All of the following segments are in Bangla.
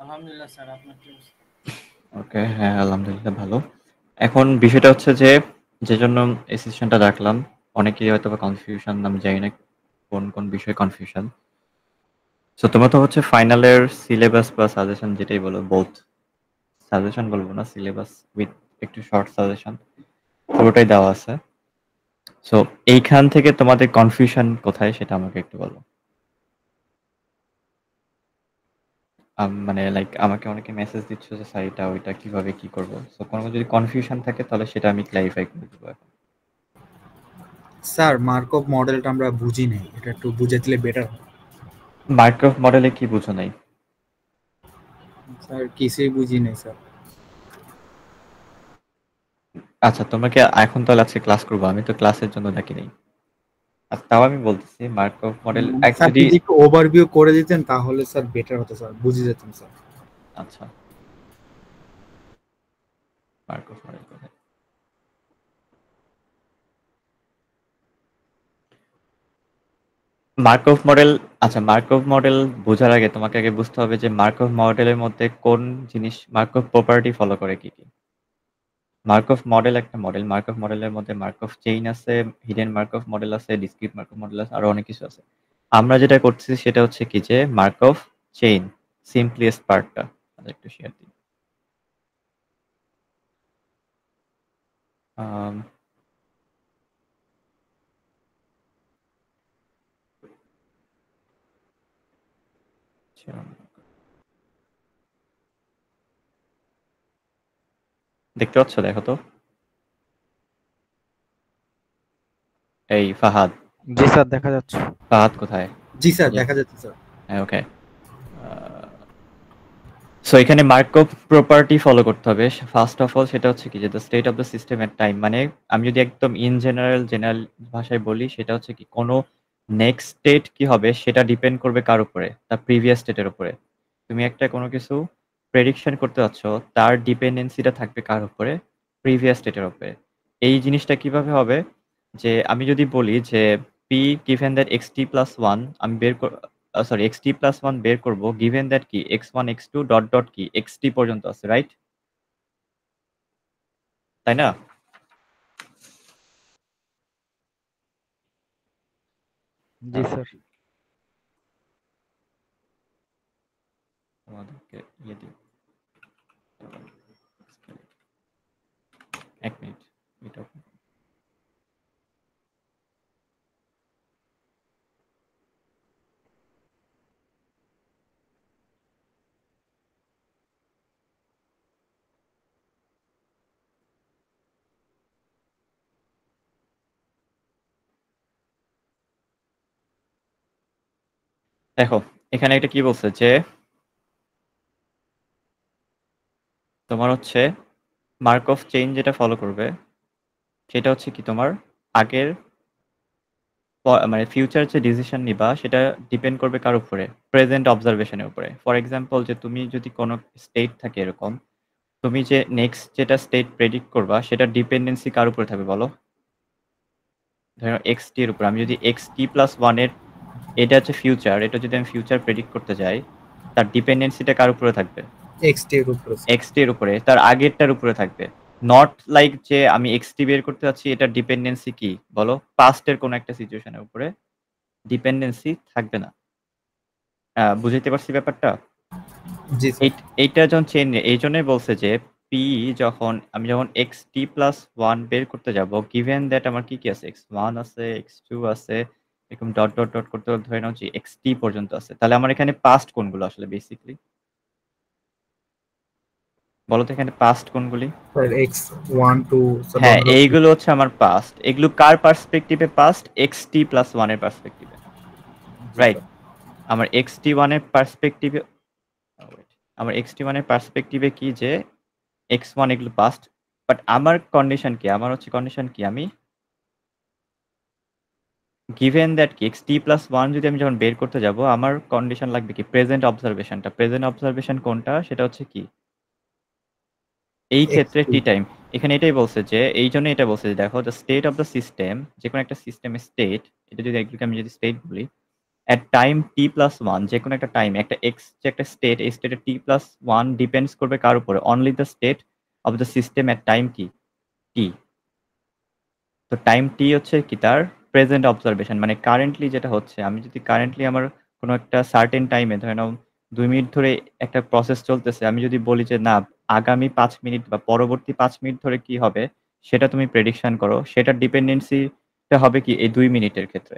আলহামদুলিল্লাহ স্যার, আপনার কি অবস্থা? ওকে, হ্যাঁ আলহামদুলিল্লাহ ভালো। এখন বিষয়টা হচ্ছে যে জন্য এই সেশনটা রাখলাম, অনেকেই হয়তো বা কনফিউশন, আমি জানি না কোন কোন বিষয়ে কনফিউশন। সো তোমরা তো হচ্ছে ফাইনালের সিলেবাস বা সাজেশন যেটাই বলো, বোথ সাজেশন বলবো না, সিলেবাস উইথ একটু শর্ট সাজেশন পুরোটাই দেওয়া আছে। সো এইখান থেকে তোমাদের কনফিউশন কোথায় সেটা আমাকে একটু বলো। মানে লাইক আমাকে অনেকে মেসেজ দিচ্ছ যে স্যার এটা ওইটা কিভাবে কি করব। সো কোনো যদি কনফিউশন থাকে তাহলে সেটা আমি ক্লারিফাই করে দেবো এখন। স্যার মার্কভ মডেলটা আমরা বুঝি নাই, এটা একটু বুঝে দিলে বেটার হয়। মার্কভ মডেলে কি বুঝো নাই? স্যার কিছুই বুঝি নাই স্যার। আচ্ছা, তোমরা কি এখন তাহলে আজকে ক্লাস করবো? আমি তো ক্লাসের জন্য ডাকি নাই। আচ্ছা, তাও আমি বলতেছি মার্কভ মডেল এক স্যার যদি যদি একটু ওভারভিউ করে দিতেন তাহলে স্যার বেটার হতো স্যার, বুঝে যেতাম স্যার। আচ্ছা, মার্কভ মডেল কোথায়? Markov model. আচ্ছা, মার্কভ মডেল বোঝার আগে তোমাকে আগে বুঝতে হবে যে মার্কভ মডেলের মধ্যে কোন জিনিস, মার্কভ প্রপার্টি ফলো করে কি কি। মার্কভ মডেল একটা মডেল, মার্কভ মডেলের মধ্যে মার্কভ চেইন আছে, হিডেন মার্কভ মডেল আছে, ডিসক্রিট মার্কভ মডেল আছে, আরো অনেক কিছু আছে। আমরা যেটা করতেছি সেটা হচ্ছে কি যে মার্কভ চেইন সিম্পলিয়েস্ট পার্টটা একটু শেয়ার দিই। আম, দেখতে পাচ্ছ? দেখো তো, এই ফাহাদ। জি স্যার, দেখা যাচ্ছে। ফাহাদ কোথায়? জি স্যার, যে দেখা যাচ্ছে স্যার। হ্যাঁ, ওকে। সো এখানে মার্কভ প্রপার্টি ফলো করতে হবে। ফার্স্ট অফ অল সেটা হচ্ছে কি যে the state of the system at time, মানে আমি যদি একদম ইন জেনারেল ভাষায় বলি সেটা হচ্ছে কি কোনো নেক্সট স্টেট কি হবে সেটা ডিপেন্ড করবে কার উপরে, তার প্রিভিয়াস স্টেটের উপরে। তুমি একটা কোনো কিছু প্রেডিকশন করতে যাচ্ছ, তার ডিপেন্ডেন্সিটা থাকবে কার উপরে? প্রিভিয়াস স্টেটের উপরে। এই জিনিসটা কিভাবে হবে? যে আমি যদি বলি যে P given that X T plus one, আমি sorry X T plus one বের করবো গিভেন দ্যাট কি X one X two dot dot কি এক্স টি পর্যন্ত আছে, রাইট? তাই না? জি স্যার। তোমাদেরকে ইয়ে দিই, এক মিনিট, এটা দেখো, এখানে এটা কি বলছে যে তোমার হচ্ছে মার্কভ চেইন যেটা ফলো করবে সেটা হচ্ছে কি তোমার আগের মানে ফিউচার যে ডিসিশন নিবা সেটা ডিপেন্ড করবে কার উপরে? প্রেজেন্ট অবজারভেশনের উপরে। ফর এক্সাম্পল, যে তুমি যদি কোনো স্টেট থাকে এরকম, তুমি যে নেক্সট যেটা স্টেট প্রেডিক্ট করবা সেটা ডিপেন্ডেন্সি কার উপরে থাকবে বলো? ধরো এক্স টি এর উপর। আমি যদি এক্স টি প্লাস ওয়ান এর, এটা হচ্ছে ফিউচার, এটা যদি আমি ফিউচার প্রেডিক্ট করতে যাই, তার ডিপেন্ডেন্সিটা কার উপরে থাকবে? এক্সটি এর উপরে স্যার। এক্স টি এর উপরে, তার আগেরটার উপরে থাকবে। নট লাইক যে আমি এক্স টি বের করতে যাচ্ছি, এটা ডিপেন্ডেন্সি কি বলো? পাস্টের কোনো একটা সিচুয়েশনের উপরে ডিপেন্ডেন্সি থাকবে না। বুঝাইতে পারছি ব্যাপারটা? জি স্যার। এইটা যখন চেন, এই জন্যই বলছে যে পি যখন আমি যখন এক্স টি প্লাস ওয়ান বের করতে যাব, গিভেন দ্যাট আমার কি কি আছে, এক্স ওয়ান আছে, এক্স টু আছে, এরকম ডট ডট ডট করতে ধরে নাও যে এক্স টি পর্যন্ত আছে, তাহলে আমার এখানে পাস্ট কোনগুলো আসলে বেসিকলি বলো তো, এখানে পাস্ট কোনগুলি? স্যার এক্স ওয়ান টু হ্যাঁ, এইগুলো হচ্ছে আমার পাস্ট। এগুলো কার পার্সপেক্টিভে past? X T plus one এর পার্সপেক্টিভে, জি রাইট? স্যার। আমার এক্স টি ওয়ান এর পার্সপেক্টিভে, আমার এক্স টি ওয়ান এর পার্সপেক্টিভে কি যে এক্স ওয়ান এগুলো পাস্ট। বাট আমার কন্ডিশন কি? আমার হচ্ছে কন্ডিশন কি, আমি গিভেন দ্যাট কি এক্স টি প্লাস ওয়ান যদি আমি যখন বের করতে যাব, আমার কন্ডিশন লাগবে কি প্রেজেন্ট অবজারভেশনটা। প্রেজেন্ট অবজারভেশন কোনটা? সেটা হচ্ছে কি এই এক্স ক্ষেত্রে টু। Tea time. এখানে এটাই বলছে যে, এই জন্য এটা বলছে যে দেখো the state of the system, যে কোনো একটা সিস্টেমের স্টেট, এটা যদি এগুলোকে আমি যদি স্টেট বলি, at time t+1 যে কোনো একটা টাইম একটা x যে একটা স্টেট এই স্টেটে t+1 ডিপেন্ডস করবে কার উপরে only the state of the system at time কি t তো টাইম টি হচ্ছে কি তার প্রেজেন্ট অবজারভেশন মানে কারেন্টলি যেটা হচ্ছে আমি যদি কারেন্টলি আমার কোনো একটা সার্টেন টাইমে ধরে নাও 2 মিনিট ধরে একটা প্রসেস চলতেছে আমি যদি বলি যে না আগামী 5 মিনিট বা পরবর্তী 5 মিনিট ধরে কি হবে সেটা তুমি প্রেডিকশন করো সেটার ডিপেন্ডেন্সিটা হবে কি এই 2 মিনিটের ক্ষেত্রে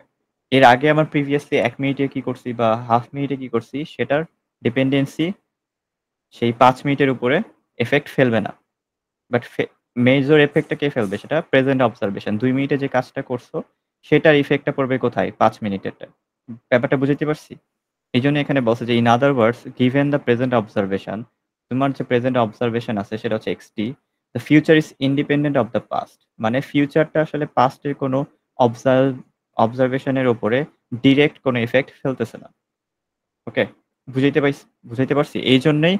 এর আগে আমার প্রিভিয়াসলি 1 মিনিটে কি করছি বা হাফ মিনিটে কি করছি সেটার ডিপেন্ডেন্সি সেই 5 মিনিটের উপরে এফেক্ট ফেলবে না বাট মেজর এফেক্টটা কে ফেলবে সেটা প্রেজেন্ট অবজারভেশন 2 মিনিটে যে কাজটা করছো সেটার ইফেক্টটা পড়বে কোথায় 5 মিনিটেরটা ব্যাপারটা বুঝতে পারছি এই জন্য এখানে বলছে যে in other words given the present observation তোমার যে প্রেজেন্ট অবজারভেশন আছে সেটা হচ্ছে XT the future is independent of the past মানে ফিউচারটা আসলে পাস্টের কোনো অবজারভেশনের উপরে ডিরেক্ট কোনো ইফেক্ট ফেলতেছে না ওকে বুঝাইতে পারছি এই জন্যই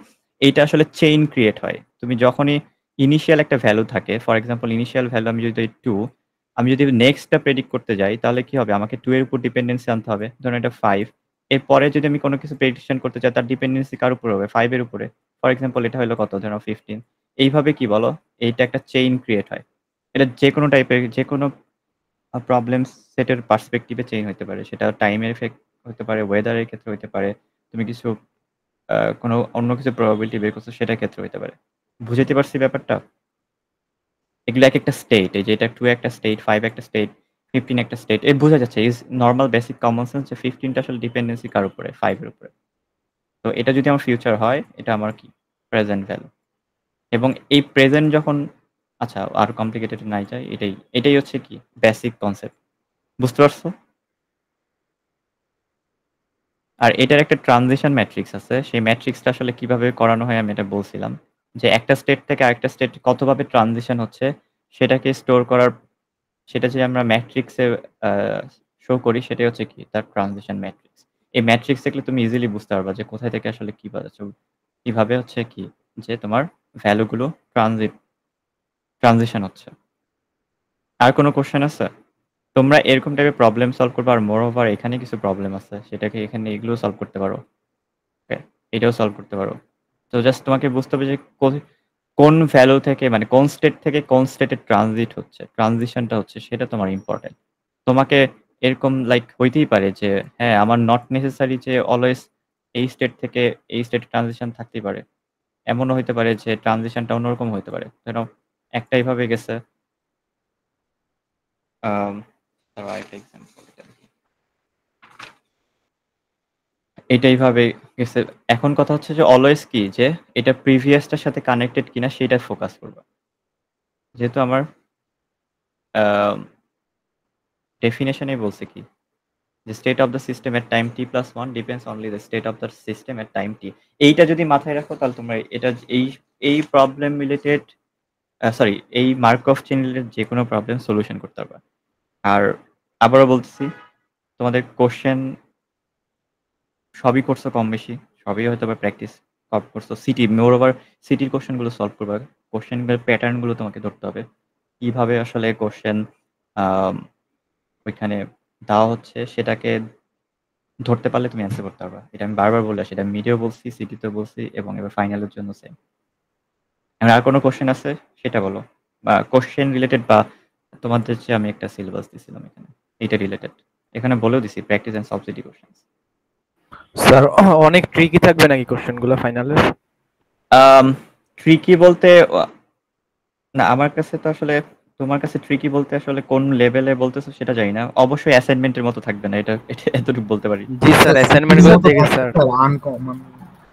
এইটা আসলে চেইন ক্রিয়েট হয় তুমি যখনই ইনিশিয়াল একটা ভ্যালু থাকে ফর এক্সাম্পল ইনিশিয়াল ভ্যালু আমি যদি 2 আমি যদি নেক্সটটা প্রেডিক্ট করতে যাই তাহলে কি হবে আমাকে 2 এর উপর ডিপেন্ডেন্সি আনতে হবে ধরুন এটা 5 এরপরে যদি আমি কোনো কিছু প্রেডিকশন করতে চাই তার ডিপেন্ডেন্সি কার উপর হবে 5 এর উপরে ফর এক্সাম্পল এটা হলো কত ধরো 15 এইভাবে কি বলো এইটা একটা চেইন ক্রিয়েট হয় এটা যে কোনো টাইপের যে কোনো প্রবলেম সেটের পার্সপেক্টিভে চেইন হতে পারে সেটা টাইমের এফেক্ট হতে পারে ওয়েদারের ক্ষেত্রে হতে পারে তুমি কিছু কোনো অন্য কিছু প্রবাবিলিটি বের করছো সেটার ক্ষেত্রে হতে পারে বুঝাইতে পারছি ব্যাপারটা এগুলো এক একটা স্টেট এই যে এটা 2 একটা স্টেট 5 একটা স্টেট 15 একটা স্টেট এর বোঝা যাচ্ছে is normal basic common sense যে 15টা আসলে ডিপেন্ডেন্সি কার উপরে 5 এর উপরে তো এটা যদি আমার ফিউচার হয় এটা আমার কি প্রেজেন্ট ভ্যালু এবং এই প্রেজেন্ট যখন আচ্ছা আর কমপ্লিকেটেড নাই যায় এটাই হচ্ছে কি বেসিক কনসেপ্ট বুঝতে পারছো আর এটার একটা ট্রানজিশন ম্যাট্রিক্স আছে সেই ম্যাট্রিক্সটা আসলে কিভাবে করানো হয় আমি এটা বলছিলাম যে একটা স্টেট থেকে আরেকটা স্টেট কতভাবে ট্রানজিশন হচ্ছে সেটাকে স্টোর করার সেটা যে আমরা ম্যাট্রিক্সে শো করি সেটাই হচ্ছে কি তার ট্রানজিশন ম্যাট্রিক্স এই ম্যাট্রিক্স দেখলে তুমি ইজিলি বুঝতে পারবা যে কোথায় থেকে আসলে কিভাবে হচ্ছে কি যে তোমার ভ্যালুগুলো ট্রানজিশন হচ্ছে আর কোনো কোশ্চেন আছে তোমরা এরকম টাইপের প্রবলেম সলভ করবে আর মোর ওভার এখানে কিছু প্রবলেম আছে সেটাকে এখানে এগুলো সলভ করতে পারো এটাও সলভ করতে পারো তো জাস্ট তোমাকে বুঝতে হবে যে কোন ভ্যালু থেকে মানে কোন স্টেট থেকে কোন স্টেটে ট্রানজিশনটা হচ্ছে সেটা তোমার ইম্পর্টেন্ট তোমাকে এরকম লাইক হইতেই পারে যে হ্যাঁ আমার নট নেসেসারি যে অলওয়েজ এই স্টেট থেকে এই স্টেটে ট্রানজিশন থাকতেই পারে এমনও হইতে পারে যে ট্রানজিশনটা অন্যরকম হইতে পারে ধরো একটাই ভাবে গেছে ধরো আরেকটা এক্সাম্পল এটাই ভাবে গেছে এখন কথা হচ্ছে যে অলওয়েজ কি যে এটা প্রিভিয়াসটার সাথে কানেক্টেড কিনা সেটা ফোকাস করবা যেহেতু আমার ডেফিনেশনে বলছে কি যে state of the system at time t+1 depends only the state of the system at time t এইটা যদি মাথায় রাখো তাহলে তোমরা এটা এই প্রবলেম রিলেটেড সরি এই মার্কভ চেইন রিলেটেড যে কোনো প্রবলেম সলিউশন করতে পারবা আর আবারও বলতেছি তোমাদের কোশ্চেন সবই করছো কম বেশি সবই হয়তো বা প্র্যাকটিস করছো সিটি মোর ওভার সিটির কোশ্চেনগুলো সলভ করবে কোশ্চেনগুলোর প্যাটার্নগুলো তোমাকে ধরতে হবে কিভাবে আসলে কোশ্চেন ওইখানে দেওয়া হচ্ছে সেটাকে ধরতে পারলে তুমি অ্যান্সার করতে পারবা এটা আমি বারবার বলে আসি এটা মিডিয়াও বলছি সিটিতেও বলছি এবং এবার ফাইনালের জন্য সেম আর কোনো কোশ্চেন আছে সেটা বলো বা কোশ্চেন রিলেটেড বা তোমাদের যে আমি একটা সিলেবাস দিছিলাম এখানে এটা রিলেটেড এখানে বলেও দিছি practice and solve city question sir অনেক ট্রিকি থাকবে নাকি কোশ্চেনগুলো ফাইনালে? ট্রিকি বলতে না আমার কাছে তো আসলে তোমার কাছে ট্রিকি বলতে আসলে কোন লেভেলে বলতেছো সেটা জানি না অবশ্যই অ্যাসাইনমেন্টের মতো থাকবে না এটা এতটুকু বলতে পারি জি স্যার অ্যাসাইনমেন্ট গুলো দেখে স্যার আনকমন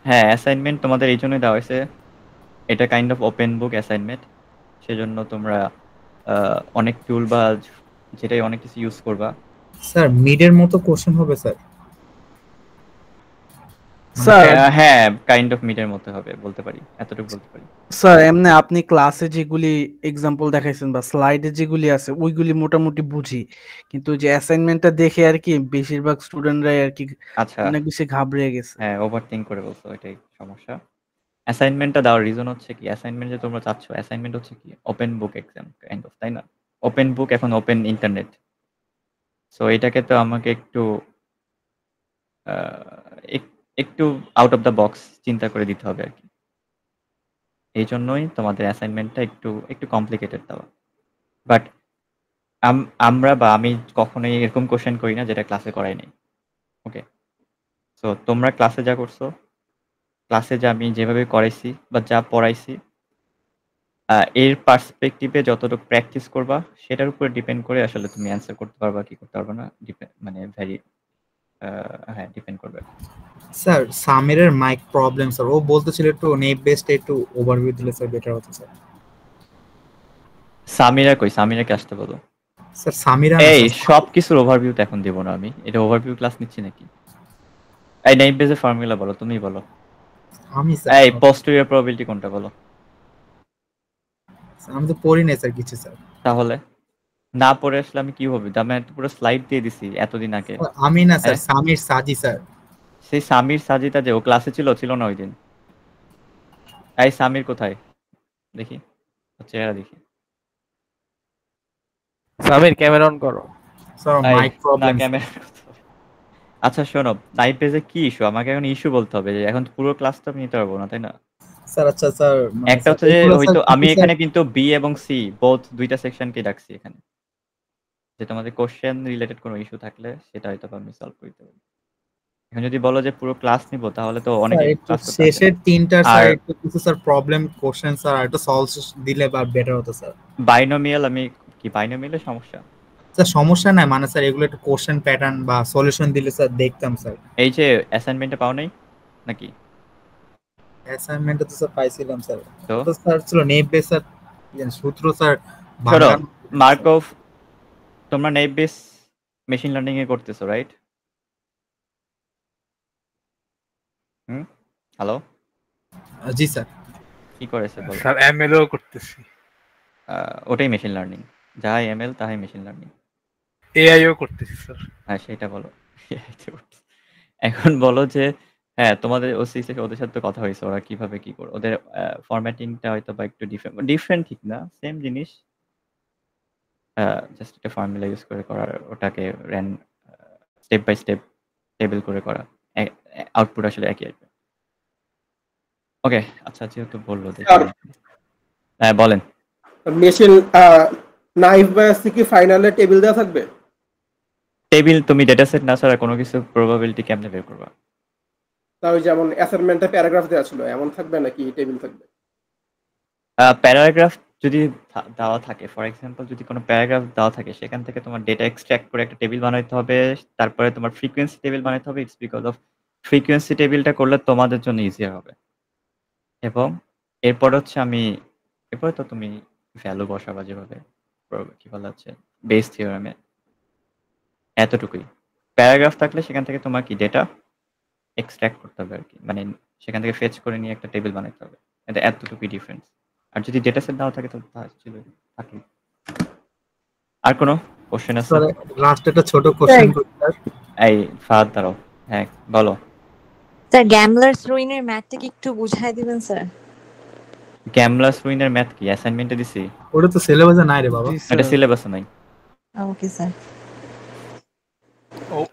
হ্যাঁ অ্যাসাইনমেন্ট তোমাদের এই জন্যই দেওয়া হয়েছে এটা kind of open book assignment সেজন্য তোমরা অনেক টুল বা যেটাই অনেক কিছু ইউজ করবা স্যার মিডের মতো কোশ্চেন হবে স্যার স্যার হ্যাঁ কাইন্ড অফ মিডের মতো হবে বলতে পারি এতটুকু বলতে পারি স্যার এমনি আপনি ক্লাসে যেগুলি এক্সাম্পল দেখাইছেন বা স্লাইডে যেগুলি আছে ওইগুলি মোটামুটি বুঝি কিন্তু যে অ্যাসাইনমেন্টটা দেখে আর কি বেশিরভাগ স্টুডেন্টরাই আর কি আচ্ছা অনেক বেশি ঘাবড়ে গেছে। হ্যাঁ ওভারথিংক করে বলছো এটাই সমস্যা অ্যাসাইনমেন্টটা দেওয়ার রিজন হচ্ছে কি অ্যাসাইনমেন্ট যে তোমরা চাচ্ছ অ্যাসাইনমেন্ট হচ্ছে কি open book exam kind of তাই না ওপেন বুক এখন ওপেন ইন্টারনেট সো এটাকে তো আমাকে একটু একটু আউট অফ দ্য বক্স চিন্তা করে দিতে হবে আর কি। এই জন্যই তোমাদের অ্যাসাইনমেন্টটা একটু একটু কমপ্লিকেটেড দেওয়া। বাট আমরা বা আমি কখনোই এরকম কোশ্চেন করি না যেটা ক্লাসে করাই নাই। ওকে, সো তোমরা ক্লাসে যা করছো, ক্লাসে যা আমি যেভাবে করাইছি বা যা পড়াইছি, এর পার্সপেক্টিভে যতটুকু প্র্যাকটিস করবা সেটার উপরে ডিপেন্ড করে আসলে তুমি অ্যান্সার করতে পারবা কি করতে পারবা না, মানে ভ্যারি হ্যাঁ ডিপেন্ড করবে। স্যার সামিরের মাইক প্রবলেম স্যার, ও বলতেছিল একটু নেট বেসড একটু ওভারভিউ দিলে স্যার বেটার হতো স্যার। সামিরা কই? সামিরাকে আসতে বলো। স্যার সামিরা এই সবকিছুর ওভারভিউ তো এখন দেবো না আমি, এটা ওভারভিউ ক্লাস নিচ্ছি নাকি? এই নেট বেসের ফর্মুলা বলো, তুমি বলো। আমি স্যার এই পোস্টেরিয়র প্রবাবিলিটি কোনটা বলো? আমি তো পড়ি নাই স্যার কিছু স্যার। তাহলে না পড়ে আসলে আমি কি হবে? আমি পুরো স্লাইড দিয়ে দিছি এতদিন আগে। আমি না স্যার, সামির সাজি স্যার। সেই সামির সাজিটা যে ও ক্লাসে ছিল না ওই দিন? এই সামির কোথায় দেখি, চেহারা দেখি। সামির ক্যামেরা অন করো। Sir mike problem. আচ্ছা শোনো, নাইট পেজে কি ইস্যু? আমাকে এখন ইস্যু বলতে হবে, যে এখন পুরো ক্লাসটা আমি নিতে পারবো না, তাই না? স্যার আচ্ছা স্যার, একটা হচ্ছে যে হয়তো আমি এখানে কিন্তু বি এবং সি বোথ দুইটা সেকশনকে রাখছি এখানে, যে তোমাদের কোশ্চেন রিলেটেড কোনো ইস্যু থাকলে সেটা হয়তো আমি সলভ করতে পারি। এখন যদি বলো যে পুরো ক্লাস নিব তাহলে তো অনেক ক্লাস করতে হবে। শেষের তিনটা স্যার একটু কিছু স্যার প্রবলেম কোশ্চেন স্যার একটু সলভ দিলে বা বেটার হতো স্যার। বাইনোমিয়াল, আমি কি বাইনোমিয়ালের সমস্যা? স্যার সমস্যা নাই, মানে স্যার এগুলো একটু কোশ্চেন প্যাটার্ন বা সলিউশন দিলে স্যার দেখতাম স্যার। এই যে অ্যাসাইনমেন্টে পাও নাই নাকি? অ্যাসাইনমেন্টে তো স্যার পাইছিলাম স্যার, তো তো স্যার ছিল নেট বেস স্যার, সূত্র স্যার ধরো মার্কভ, তোমরা নেট বেস মেশিন লার্নিং এ করতেছো রাইট? হ্যালো জি স্যার। কি করেছে বলো? স্যার এমএলও করতেছি। ওটাই মেশিন লার্নিং, যাই এমএল তাই মেশিন লার্নিং। এআইও করতেছি স্যার। হ্যাঁ সেটা বলো। এখন বলো যে হ্যাঁ তোমাদের ওসিসি ওদের সাথে কথা হয়েছে, ওরা কিভাবে কি করে, ওদের ফরম্যাটিংটা হয়তো বা একটু ডিফারেন্ট ঠিক না, সেম জিনিস, জাস্ট একটা ফর্মুলা ইউজ করে করার, ওটাকে ran step by step table করে করা, আউটপুট আসলে একই আসবে। ওকে আচ্ছা, যেহেতু বললো হ্যাঁ বলেন। মেশিন নাইফ বা কি ফাইনালে টেবিল দেওয়া থাকবে? টেবিল তুমি ডেটা সেট না ছাড়া কোনো কিছু প্রবাবিলিটি কেমনে বের করবা? তাও যেমন অ্যাসাইনমেন্টে প্যারাগ্রাফ দেওয়া ছিল এমন থাকবে নাকি টেবিল থাকবে? প্যারাগ্রাফ যদি দেওয়া থাকে, ফর এক্সাম্পল যদি কোনো প্যারাগ্রাফ দেওয়া থাকে সেখান থেকে তোমার ডেটা এক্সট্র্যাক্ট করে একটা টেবিল বানাইতে হবে, তারপরে তোমার ফ্রিকোয়েন্সি টেবিল বানাইতে হবে। ইটস বিকজ অফ ফ্রিকোয়েন্সি টেবিলটা করলে তোমাদের জন্য ইজিয়ার হবে। এবং এরপর হচ্ছে এরপরে তো তুমি ভ্যালু বসাবা, যেভাবে কি বলা হচ্ছে বেস থিওরামে, এতটুকুই। প্যারাগ্রাফ থাকলে সেখান থেকে তোমার কি ডেটা এক্সট্র্যাক্ট করতে হবে আর কি, মানে সেখান থেকে ফেচ করে নিয়ে একটা টেবিল বানাইতে হবে, এটা এতটুকুই ডিফারেন্স। আর যদি ডেটা সেট নাও থাকে তো থাকে। আর কোনো কোশ্চেন আছে? স্যার লাস্ট একটা ছোট কোশ্চেন করি স্যার। এই ফাহাদ দাঁড়াও, হ্যাঁ বলো। স্যার গ্যামলার্স রুইনের ম্যাথটা কি একটু বুঝাই দিবেন স্যার? গ্যামলার্স রুইনের ম্যাথ কি অ্যাসাইনমেন্টে দিছি? ওটা তো সিলেবাসে নাই রে বাবা। এটা সিলেবাসে নাই। Okay sir.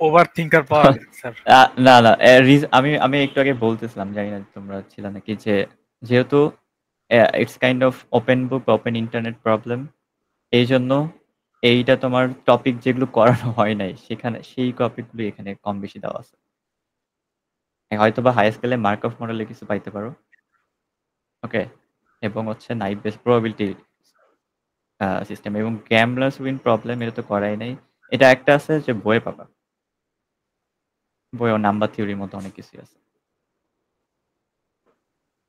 ওভার থিঙ্কার পাওয়া গেছে স্যার। না আমি একটু আগে বলতেছিলাম, জানি না তোমরা ছিল নাকি, যে যেহেতু it's kind of open book open internet problem, এই জন্য এইটা তোমার টপিক যেগুলো করানো হয় নাই সেখানে সেই টপিকগুলো এখানে কম বেশি দেওয়া আছে। হয়তো বা হাই স্কেলে মার্কঅফ মডেলে কিছু পাইতে পারো, ওকে, এবং হচ্ছে নাইফ বেস প্রবাবিলিটি সিস্টেম এবং গ্যামলার্স উইন প্রবলেম, এটা তো করাই নাই। এটা একটা আছে যে বইয়ে পাবা, বইও নাম্বার থিওরির মতো অনেক কিছু আছে।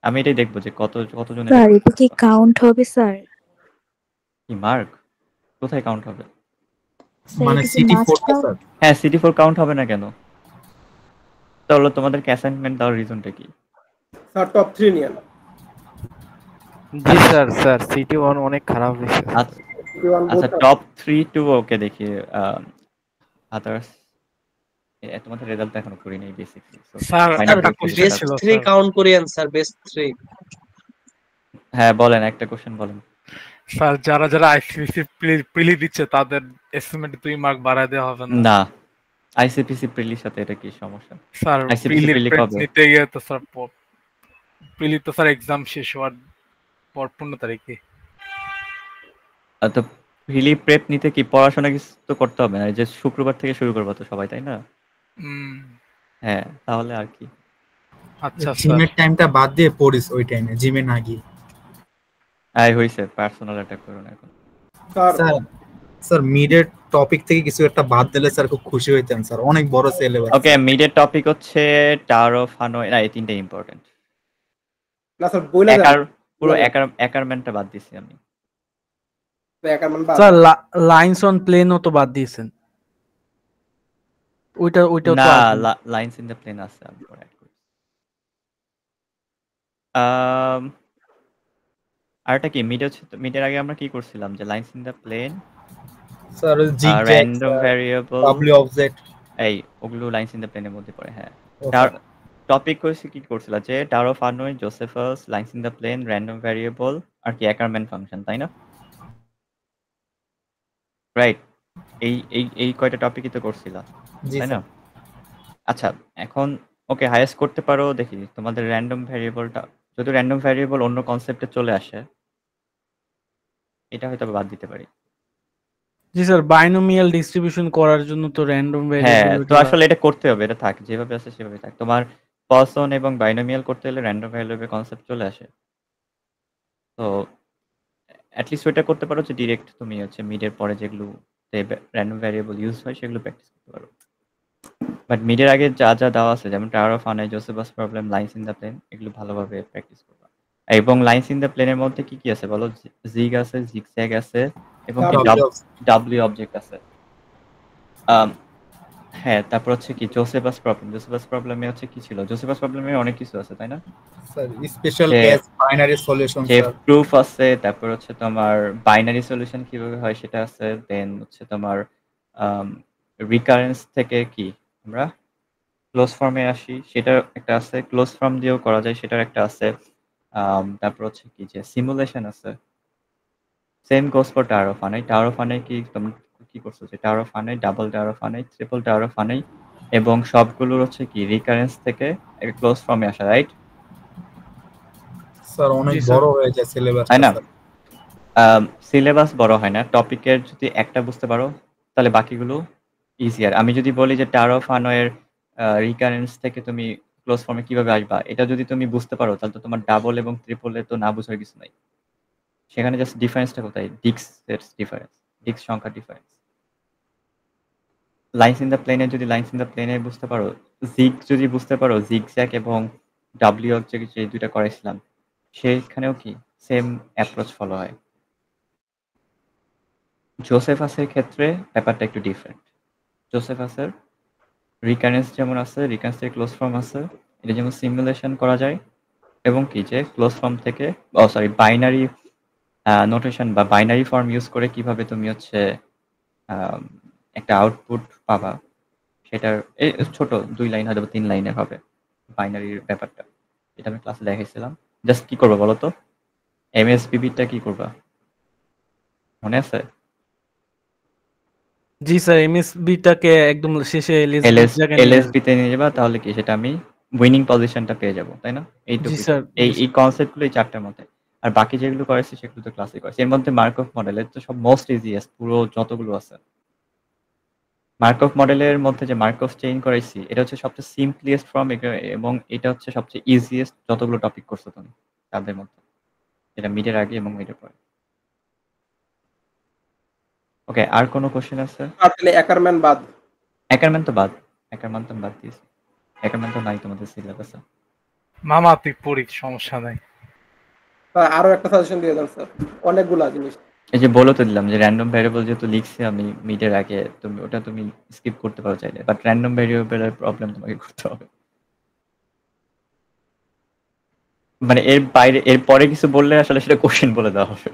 আমি এটাই দেখবো যে কতজন স্যার এটা কি কাউন্ট হবে স্যার? কি মার্ক কোথায় কাউন্ট হবে? মানে সিটি4 স্যার। হ্যাঁ সিটি4 কাউন্ট হবে না কেন? তাহলে তোমাদের অ্যাসাইনমেন্ট দেওয়ার রিজনটা কি? স্যার টপ 3 নিয়ে না। জি স্যার, স্যার সিটি 1 অনেক খারাপ হয়েছে। আচ্ছা টপ 3 টু ওকে দেখি, আদার্স তোমাদের রেজাল্ট এখনো করি নাই বেসিক্যালি। স্যার একটা কোশ্চেন বেস্ট ছিল 3 কাউন্ট করিয়েন স্যার, বেস্ট 3। হ্যাঁ বলেন, একটা কোশ্চেন বলেন। স্যার যারা আইসিসি প্রিলি দিচ্ছে তাদের এস্টিমেটে 2 মার্ক বাড়ায় দেওয়া হবে না? না আইসিপিসি প্রিলির সাথে এটা কি সমস্যা? স্যার আইসিপিসি প্রিলি প্রিলি কবে? নিতে গিয়ে তো স্যার প্রিলি তো স্যার এক্সাম শেষ হওয়ার পর 15 তারিখে। তো প্রিলি প্রেপ নিতে কি পড়াশোনা কিছু তো করতে হবে না, এই যে শুক্রবার থেকে শুরু করবো তো সবাই, তাই না? হ্যাঁ, তাহলে আর কি। আচ্ছা স্যার, জিমের টাইমটা বাদ দিয়ে পড়িস ওই টাইমে, জিমে না গিয়ে। আই হইছে, পার্সোনাল অ্যাটাক করো না এখন। স্যার স্যার মিডের টপিক থেকে কিছু একটা বাদ দিলে স্যার খুব খুশি হইতেন স্যার, অনেক বড় সিলেবাস। ওকে, মিডের টপিক হচ্ছে টাওয়ার অফ হানয়, না এই তিনটা ইম্পর্টেন্ট না স্যার বইলা যান, পুরো অ্যাকারম্যানটা বাদ দিছি আমি। একারমান বাদ। স্যার লাইনস অন প্লেনও তো বাদ দিয়েছেন, ওইটাও তো না, আসবে। লাইনস ইন দ্য প্লেন আছে, আমি পরে অ্যাড করি। আরটা কি মিড হচ্ছে, মিডের আগে আমরা কি করছিলাম, যে lines in the plane, sir zigzag, random variable, W object, এই ওগুলো লাইনস ইন দ্য প্লেনের মধ্যে পড়ে। হ্যাঁ, টপিক কইছি কি করছিল, যে tower of Hanoi, Josephus, lines in the plane, random variable আর কি অ্যাকারম্যান ফাংশন, তাই না? রাইট, এই এই এই কয়টা টপিকই তো করছিলাম, তাই না? আচ্ছা, এখন ওকে হাইয়েস্ট করতে পারো দেখি তোমাদের র্যান্ডম ভ্যারিয়েবলটা, যদি র্যান্ডম ভ্যারিয়েবল অন্য কনসেপ্টে চলে আসে এটা হয়তো বাদ দিতে পারি। জি স্যার, বাইনোমিয়াল ডিস্ট্রিবিউশন করার জন্য তো র্যান্ডম হ্যাঁ, ভ্যারিয়েবল তো আসলে এটা করতে হবে, এটা থাক যেভাবে আছে সেভাবে থাক। তোমার পসন এবং বাইনোমিয়াল করতে হলে র্যান্ডম ভ্যারিয়েবল কনসেপ্ট চলে আসে, তো অ্যাটলিস্ট ওইটা করতে পারো যে ডিরেক্ট তুমি হচ্ছে মিডের পরে যেগুলো র্যান্ডম ভ্যারিয়েবল ইউজ হয় সেগুলো প্র্যাকটিস করতে পারো। বাট মিডের আগে যা যা দেওয়া আছে, যেমন tower of Hanoi, Josephus problem, lines in the plane, এগুলো ভালোভাবে প্র্যাকটিস করবা। এবং লাইনস ইন দ্য প্লেনের মধ্যে কি কি আছে বলো? জিগ আছে, জিগজ্যাগ আছে এবং ডাব্লিউ অবজেক্ট আছে। হ্যাঁ, তারপর হচ্ছে কি জোসেফাস প্রবলেম, জোসেফাস প্রবলেমে হচ্ছে কি ছিল, জোসেফাস প্রবলেমে অনেক কিছু আছে, তাই না? Sir special case, binary solution, যে স্যার প্রুফ আছে, তারপর হচ্ছে তোমার বাইনারি সলিউশন কিভাবে হয় সেটা আছে, দেন হচ্ছে তোমার রিকারেন্স থেকে কি আমরা ক্লোজ ফর্মে আসি সেটা একটা আছে, ক্লোজ ফর্ম দিয়েও করা যায় সেটার একটা আছে। তারপর হচ্ছে কি যে সিমুলেশন আছে। Same goes for tower of Hanoi. Tower of Hanoi কি তোমরা কি করছো, যে tower of Hanoi, double tower of Hanoi, triple tower of Hanoi এবং সবগুলোর হচ্ছে কি রিকারেন্স থেকে একটা ক্লোজ ফর্মে আসা, রাইট? স্যার অনেক বড় হয়ে যায় সিলেবাস, তাই না? সিলেবাস বড় হয় না, টপিকের যদি একটা বুঝতে পারো তাহলে বাকিগুলো ইজিয়ার। আমি যদি বলি যে টাওয়ার অফ হানয়ের রিকারেন্স থেকে তুমি ক্লোজ ফর্মে কিভাবে আসবা, এটা যদি তুমি বুঝতে পারো তাহলে তো তোমার ডাবল এবং ট্রিপলে তো না বুঝার কিছু নাই। সেখানে জাস্ট ডিফারেন্সটা কোথায়, ডিস্কের ডিফারেন্স, ডিস্ক সংখ্যা ডিফারেন্স। লাইনস ইন দ্য প্লেনে যদি লাইনস ইন দ্য প্লেনে বুঝতে পারো, জিগ যদি বুঝতে পারো, জিগজ্যাগ এবং ডাব্লিউ অবজেক্ট যে দুইটা করাইছিলাম সেখানেও কি সেম অ্যাপ্রোচ ফলো হয়। জোসেফাসের ক্ষেত্রে ব্যাপারটা একটু ডিফারেন্ট। জোসেফাসের রিকারেন্স যেমন আছে, রিকারেন্সের ক্লোজ ফর্ম আছে, এটা যেমন সিমুলেশন করা যায় এবং কি যে ক্লোজ ফর্ম থেকে বাইনারি নোটেশন বা বাইনারি ফর্ম ইউজ করে কিভাবে তুমি হচ্ছে একটা আউটপুট পাবা, সেটার ছোট 2 লাইন হয়তো 3 লাইনের হবে বাইনারির ব্যাপারটা, এটা আমি ক্লাসে দেখাইছিলাম। জাস্ট কি করবো বলো তো, এমএসবিবিটা কি করবা মনে আছে? জি স্যার, এমএসবিটাকে একদম শেষে এলএসবিতে নিয়ে যাবা, তাহলে কি সেটা আমি উইনিং পজিশনটা পেয়ে যাবো, তাই না? জি স্যার, এই কনসেপ্টগুলো এই 4টার মধ্যে। আর বাকি যেগুলো করেছি সেগুলো তো ক্লাসে করেছি। এর মধ্যে মার্কভ মডেলের তো সব মোস্ট ইজিয়েস্ট, পুরো যতগুলো আছে মার্কভ মডেলের মধ্যে যে মার্কভ চেইন করাইছি এটা হচ্ছে সবচেয়ে সিম্পলিয়েস্ট ফর্ম, এবং এটা হচ্ছে সবচেয়ে ইজিয়েস্ট যতগুলো টপিক করছো তুমি তাদের মধ্যে, এটা মিডের আগে এবং মিডের পরে। ওকে, আর কোনো কোশ্চেন আছে? তাহলে একারম্যান বাদ। অ্যাকারম্যান তো বাদ, অ্যাকারম্যান তো বাদ দিয়েছি, অ্যাকারম্যান তো নাই তোমাদের সিলেবাসে। মামা তুই পড়ি, সমস্যা নাই। আরো একটা সাজেশন দিয়ে দেন স্যার, অনেকগুলা জিনিস। এই যে বলে তো দিলাম যে র্যান্ডম ভ্যারিয়েবল যেহেতু লিখছি আমি মিডের আগে, তুমি ওটা তুমি স্কিপ করতে পারো চাইলে, বাট র্যান্ডম ভ্যারিয়েবলের প্রবলেম তোমাকে করতে হবে। মানে এর বাইরে এর পরে কিছু বললে আসলে সেটা কোশ্চেন বলে দেওয়া হবে।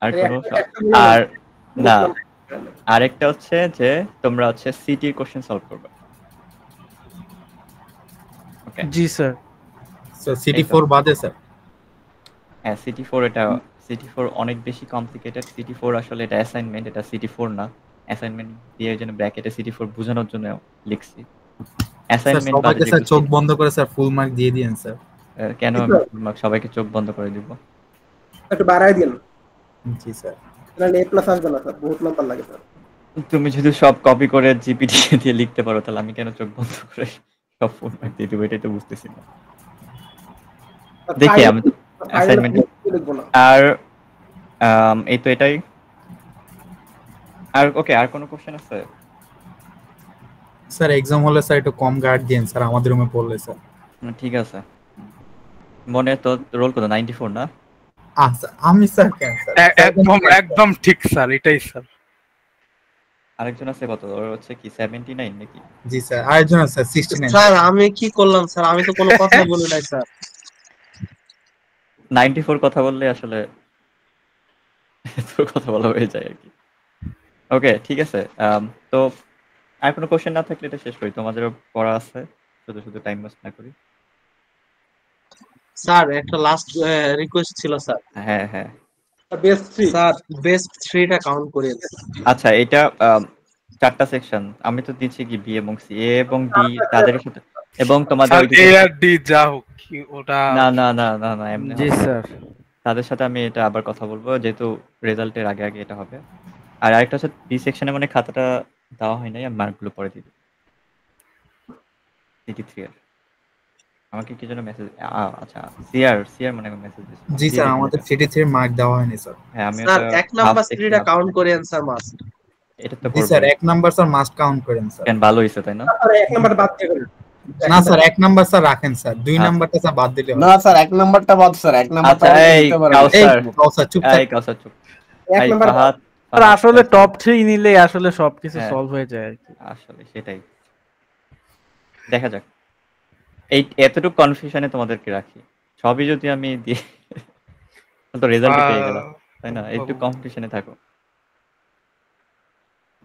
আর কোনো আর না, আরেকটা হচ্ছে যে তোমরা হচ্ছে সিটির কোশ্চেন সলভ করবে। ওকে জি স্যার। স্যার সিটি 4 বাদে স্যার? হ্যাঁ, সিটি 4 এটা সিটি 4 অনেক বেশি কমপ্লিকেটেড। সিটি 4 আসলে এটা অ্যাসাইনমেন্ট, এটা সিটি 4 না। অ্যাসাইনমেন্ট দিয়ে ওই জন্য ব্র্যাকেটে সিটি4 বোঝানোর জন্য লিখছি। স্যার অ্যাসাইনমেন্ট বাদে সবাইকে স্যার যেগুলো চোখ বন্ধ করে স্যার ফুল মার্ক দিয়ে দিয়েন স্যার। কেন আমি ফুল মার্ক সবাইকে চোখ বন্ধ করে দিব? একটু বাড়াই দিন, জি স্যার। তাহলে এ প্লাস আসবে না স্যার, বহুত নাম্বার লাগে স্যার। তুমি যদি সব কপি করে জিপিটি দিয়ে লিখতে পারো তাহলে আমি কেন চোখ বন্ধ করে সব ফুল মার্ক দিয়ে দেবো? এটাই তো বুঝতেছি না। দেখি আমি অ্যাসাইনমেন্ট লিখবো না। আর এই তো এটাই। আর ওকে, আর কোনো কোশ্চেন আছে? স্যার এক্সাম হলে স্যার একটু কম গার্ড দিন স্যার, আমাদের রুমে পড়লে স্যার। ঠিক আছে। মনে তো রোল কত? 94 না? আচ্ছা আমি স্যার কেন স্যার? একদম ঠিক স্যার, এটাই স্যার। আরেকজন আছে কত? ওর হচ্ছে কি 79 নাকি? জি স্যার, আরেকজন আছে স্যার 69। স্যার আমি কি করলাম স্যার? আমি তো কোনো কথা বলি নাই স্যার। 94 কথা বললে আসলে তোর কথা বলা হয়ে যায় আর কি। ওকে ঠিক আছে। তো আর কোনো কোশ্চেন না থাকলে এটা শেষ করি, তোমাদেরও পড়া আছে, শুধু শুধু টাইম ওয়েস্ট না করি। স্যার একটা লাস্ট রিকোয়েস্ট ছিল স্যার। হ্যাঁ হ্যাঁ বেস্ট 3 স্যার বেস্ট 3টা কাউন্ট করেন। আচ্ছা, এটা 4টা সেকশন আমি তো দিচ্ছি কি বি এবং সি, এ এবং ডি তাদের সাথে, এবং তোমাদের স্যার ওই এ আর ডি যা হোক কি ওটা না না না না না এমনি জি হবে না। স্যার। তাদের সাথে আমি এটা আবার কথা বলবো, যেহেতু রেজাল্টের আগে আগে এটা হবে। আর আরেকটা হচ্ছে বি সেকশনে মানে খাতাটা দেওয়া হয় নাই, আর মার্কগুলো পরে দিবি সিটি3 এর। আমাকে কি জন্য মেসেজ? আচ্ছা সিআর মানে মেসেজ দিয়েছে। জি স্যার, আমাদের সিটি3 এর মার্ক দেওয়া হয়নি স্যার। হ্যাঁ আমি স্যার ওটা এক নাম্বার ভাবছি 3টা কাউন্ট করেন স্যার মাস্ট। এটা তো জি করব। স্যার, এক নাম্বার স্যার মাস্ট কাউন্ট করেন স্যার। কেন ভালো হইছে তাই না? স্যার এক নাম্বার বাদ দিয়ে করেন। না স্যার, এক নাম্বার স্যার রাখেন স্যার, দুই আচ্ছা। নাম্বারটা স্যার বাদ দিলে হবে। না স্যার এক নাম্বারটা বাদ স্যার, এক নাম্বারটা আচ্ছা আমাকে এই দিতে পারবেন। কাউসার কাউসার চুপ থাক। এই কাউসার চুপ। এক এই নাম্বার ফাহাদ আর আসলে টপ 3 নিলে আসলে সবকিছু হ্যাঁ। সলভ হয়ে যায় আর কি। আসলে সেটাই দেখা যাক। এই এতটুকু কনফিউশনে তোমাদেরকে রাখি, সবই যদি আমি দিই তাহলে তো রেজাল্ট পেয়ে গেলাম তাই না? একটু কম্পিটিশনে থাকো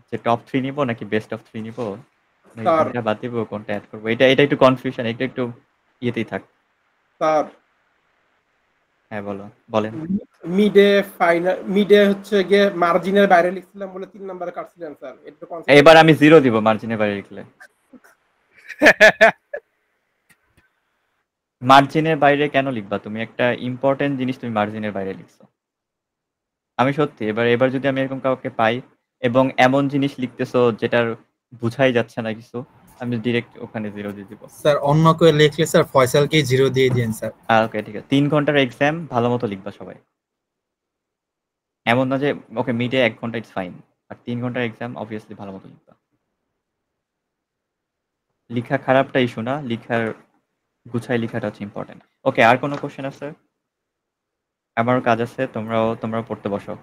যে টপ 3 নিব নাকি বেস্ট অফ 3 নিব, স্যার কোনটা বাদ দিব কোনটা অ্যাড করব, এটা এটা একটু কনফিউশন, একটু একটু ইয়েতেই থাক। স্যার হ্যাঁ বলেন। মিডে ফাইনাল মিডে হচ্ছে গিয়ে মার্জিনের বাইরে লিখছিলাম বলে 3 নম্বরে কাটছিলেন স্যার, একটু এবার আমি 0 দিব মার্জিনের বাইরে লিখলে। মার্জিনের বাইরে কেন লিখবা? তুমি একটা ইম্পর্টেন্ট জিনিস তুমি মার্জিনের বাইরে লিখছো। আমি সত্যি এবার যদি আমি এরকম কাউকে পাই এবং এমন জিনিস লিখতেছো যেটার বুঝাই যাচ্ছে না কিছু, আমি ডিরেক্ট ওখানে 0 দিয়ে দিব। স্যার অন্য কেউ লিখলে স্যার ফয়সালকে 0 দিয়ে দিন স্যার। ওকে ঠিক আছে। 3 ঘন্টার এক্সাম, ভালো মতো লিখবা সবাই। এমন না যে ওকে মিডে 1 ঘন্টা ইটস ফাইন, আর 3 ঘন্টার এক্সাম অবভিয়াসলি ভালো মতো লিখবা। লিখা খারাপটা ইস্যু না, লিখার গুছাই লিখাটা হচ্ছে ইম্পর্টেন্ট। ওকে, আর কোনো কোশ্চেন আছে? আমারও কাজ আছে, তোমরাও পড়তে বসো।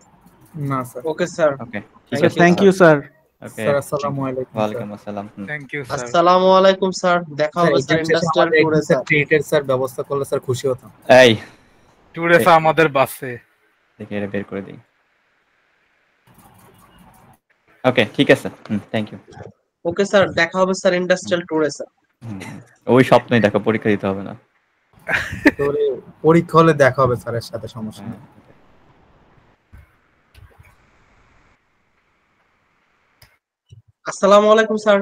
না স্যার। Okay sir. ওকে ঠিক আছে। Thank you sir. Okay sir আসসালামু আলাইকুম। ওয়ালাইকুম আসসালাম। Thank you sir. আসসালামু আলাইকুম স্যার, দেখা হবে স্যার ইন্ডাস্ট্রিয়াল ট্যুরে স্যার। ট্রিটের স্যার ব্যবস্থা করলে স্যার খুশি হতাম। এই ট্যুরে স্যার আমাদের বাসে। দেখে এটা বের করে দিই। ওকে ঠিক আছে, থ্যাংক ইউ। ওকে স্যার, দেখা হবে স্যার ইন্ডাস্ট্রিয়াল ট্যুরে স্যার। ওই স্বপ্নই দেখো, পরীক্ষা দিতে হবে না। পরীক্ষা হলে দেখা হবে স্যারের সাথে, সমস্যা নেই। আসসালামু আলাইকুম স্যার।